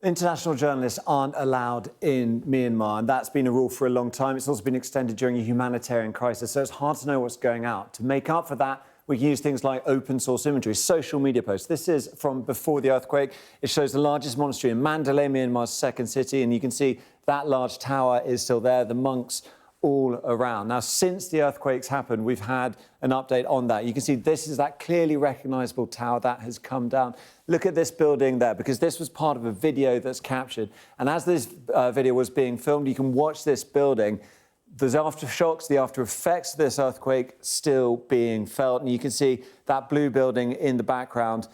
International journalists aren't allowed in Myanmar, and that's been a rule for a long time. It's also been extended during a humanitarian crisis, so it's hard to know what's going out. To make up for that, we can use things like open source imagery, social media posts. This is from before the earthquake. It shows the largest monastery in Mandalay, Myanmar's second city, and you can see that large tower is still there, the monks all around. Now, since the earthquakes happened, we've had an update on that. You can see this is that clearly recognisable tower that has come down. Look at this building there, because this was part of a video that's captured. And as this video was being filmed, you can watch this building. There's aftershocks, the after effects of this earthquake still being felt. And you can see that blue building in the background.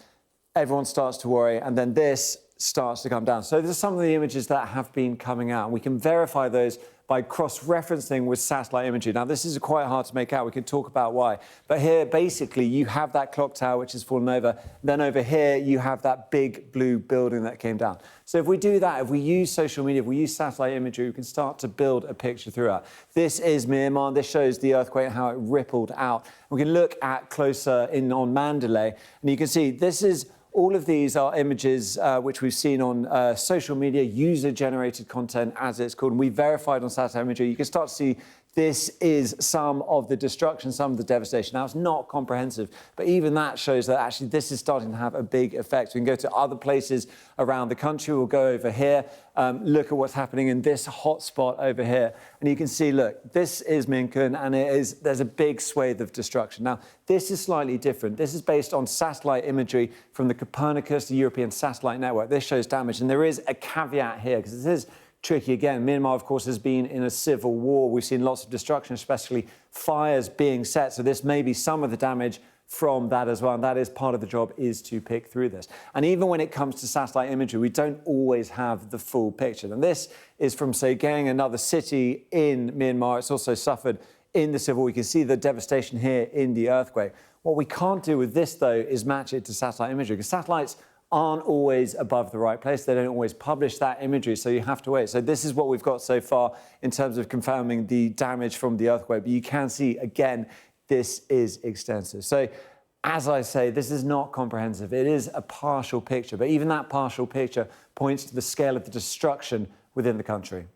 Everyone starts to worry, and then this starts to come down. So there's some of the images that have been coming out. We can verify those by cross-referencing with satellite imagery. Now, this is quite hard to make out. We can talk about why. But here, basically, you have that clock tower which has fallen over. Then over here, you have that big blue building that came down. So if we do that, if we use social media, if we use satellite imagery, we can start to build a picture throughout. This is Myanmar. This shows the earthquake and how it rippled out. We can look at closer in on Mandalay, and you can see this is all of these are images which we've seen on social media, user-generated content, as it's called, and we verified on satellite imagery. You can start to see this is some of the destruction, some of the devastation. Now, it's not comprehensive, but even that shows that actually this is starting to have a big effect. We can go to other places around the country. We'll go over here, look at what's happening in this hot spot over here. And you can see, look, this is Min Kun, and there's a big swathe of destruction. Now, this is slightly different. This is based on satellite imagery from the Copernicus, the European satellite network. This shows damage, and there is a caveat here, because this is tricky again. Myanmar, of course, has been in a civil war. We've seen lots of destruction, especially fires being set. So this may be some of the damage from that as well. And that is part of the job, is to pick through this. And even when it comes to satellite imagery, we don't always have the full picture. And this is from Sagaing, another city in Myanmar. It's also suffered in the civil war. You can see the devastation here in the earthquake. What we can't do with this, though, is match it to satellite imagery, because satellites aren't always above the right place. They don't always publish that imagery, so you have to wait. So this is what we've got so far in terms of confirming the damage from the earthquake. But you can see, again, this is extensive. So as I say, this is not comprehensive. It is a partial picture, but even that partial picture points to the scale of the destruction within the country.